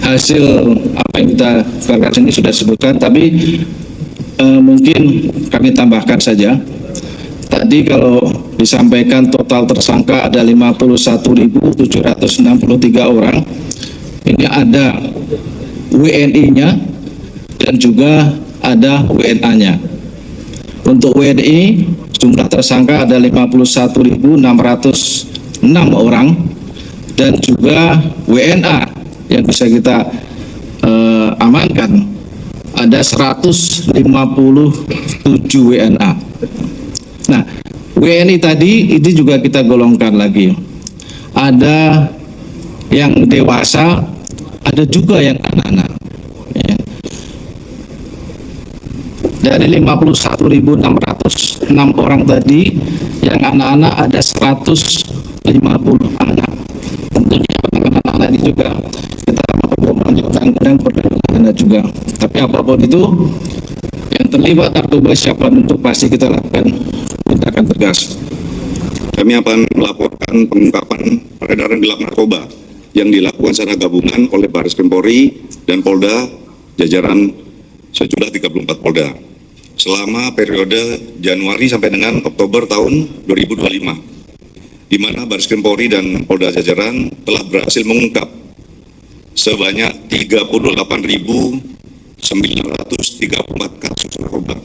hasil apa yang kita verifikasi ini sudah disebutkan, tapi mungkin kami tambahkan saja. Tadi kalau disampaikan total tersangka ada 51.763 orang, ini ada WNI-nya dan juga ada WNA-nya. Untuk WNI jumlah tersangka ada 51.606 orang, dan juga WNA yang bisa kita amankan ada 157 WNA. Nah, WNI tadi ini juga kita golongkan lagi. Ada yang dewasa, ada juga yang anak-anak. Ya. Dari 51.606 orang tadi, yang anak-anak ada 150 anak. Tentunya anak-anak ini juga kita undang-undang perlindungan juga. Tapi apapun itu, yang terlibat narkoba siapa bentuk pasti kita lakukan tindakan tegas. Kami akan melaporkan pengungkapan peredaran gelap narkoba yang dilakukan secara gabungan oleh Barreskrim Polri dan Polda jajaran sejumlah 34 Polda selama periode Januari sampai dengan Oktober tahun 2025, di mana Barreskrim Polri dan Polda jajaran telah berhasil mengungkap sebanyak 38.934 kasus narkoba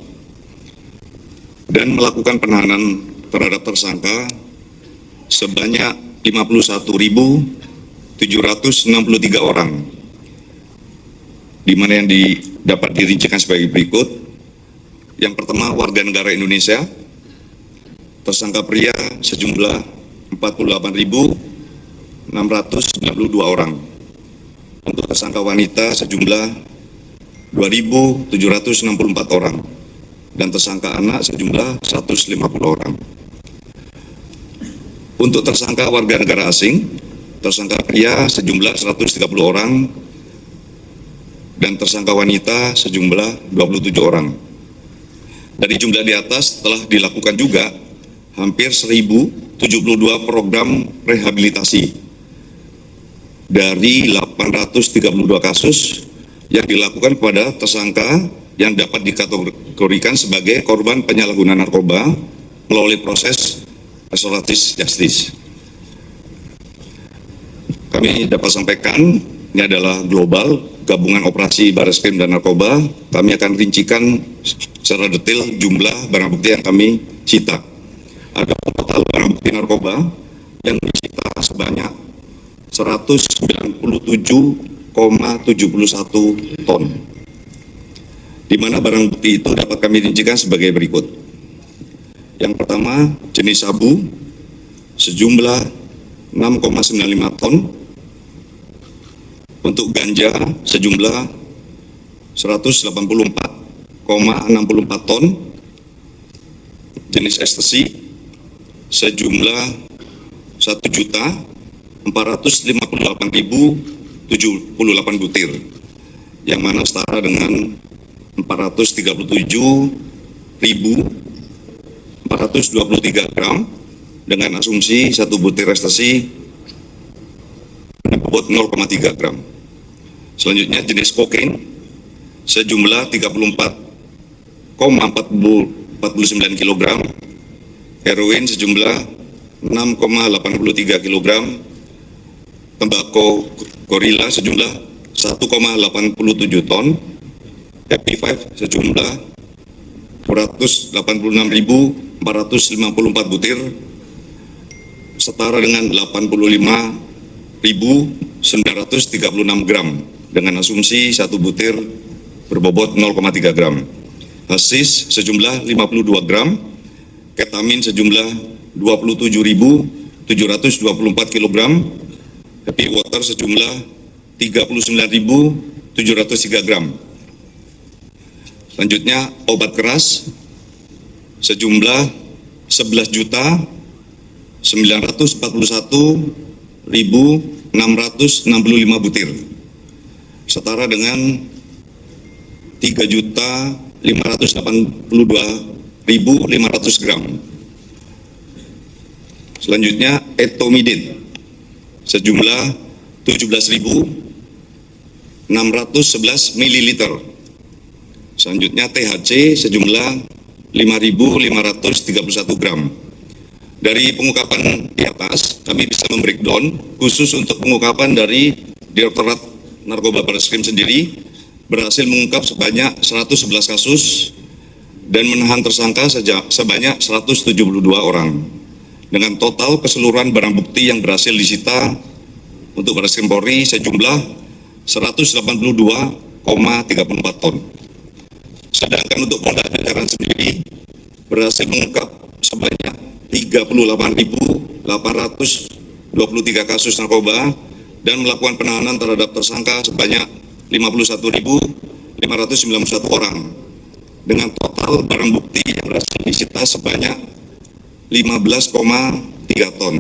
dan melakukan penahanan terhadap tersangka sebanyak 51.763 orang, di mana yang dapat dirincikan sebagai berikut. Yang pertama, warga negara Indonesia, tersangka pria sejumlah 48.692 orang. Untuk tersangka wanita sejumlah 2.764 orang. Dan tersangka anak sejumlah 150 orang. Untuk tersangka warga negara asing, tersangka pria sejumlah 130 orang, dan tersangka wanita sejumlah 27 orang. Dari jumlah di atas telah dilakukan juga hampir 1.072 program rehabilitasi dari 832 kasus yang dilakukan kepada tersangka yang dapat dikategorikan sebagai korban penyalahgunaan narkoba melalui proses restoratif justice. Kami dapat sampaikan ini adalah global gabungan operasi Barreskrim dan narkoba. Kami akan rincikan secara detail jumlah barang bukti yang kami sita. Ada total barang bukti narkoba yang disita sebanyak 197,71 ton. Di mana barang bukti itu dapat kami rincikan sebagai berikut. Yang pertama, jenis sabu sejumlah 6,95 ton. Untuk ganja sejumlah 184,64 ton. Jenis ekstasi sejumlah 1.458.078 butir, yang mana setara dengan 437.423 gram, dengan asumsi satu butir ekstasi bobot 0,3 gram. Selanjutnya jenis kokain sejumlah 34,49 kg, heroin sejumlah 6,83 kg, tembakau gorila sejumlah 1,87 ton, Happy Five sejumlah 486.454 butir, setara dengan 85.936 gram, dengan asumsi satu butir berbobot 0,3 gram. Hasis sejumlah 52 gram, ketamin sejumlah 27.724 kg, happy water sejumlah 39.703 gram. Selanjutnya obat keras sejumlah 11.941.665 butir, setara dengan 3.582.500 gram. Selanjutnya etomidin sejumlah 17.000 611 ml. Selanjutnya THC sejumlah 5.531 gram. Dari pengungkapan di atas, kami bisa membreakdown khusus untuk pengungkapan dari Direktorat Narkoba Barreskrim sendiri berhasil mengungkap sebanyak 111 kasus dan menahan tersangka sebanyak 172 orang. Dengan total keseluruhan barang bukti yang berhasil disita untuk Barreskrim Polri sejumlah 182,34 ton. Sedangkan untuk Polda Jajaran sendiri berhasil mengungkap sebanyak 38.823 kasus narkoba dan melakukan penahanan terhadap tersangka sebanyak 51.591 orang dengan total barang bukti yang berhasil disita sebanyak 15,3 ton.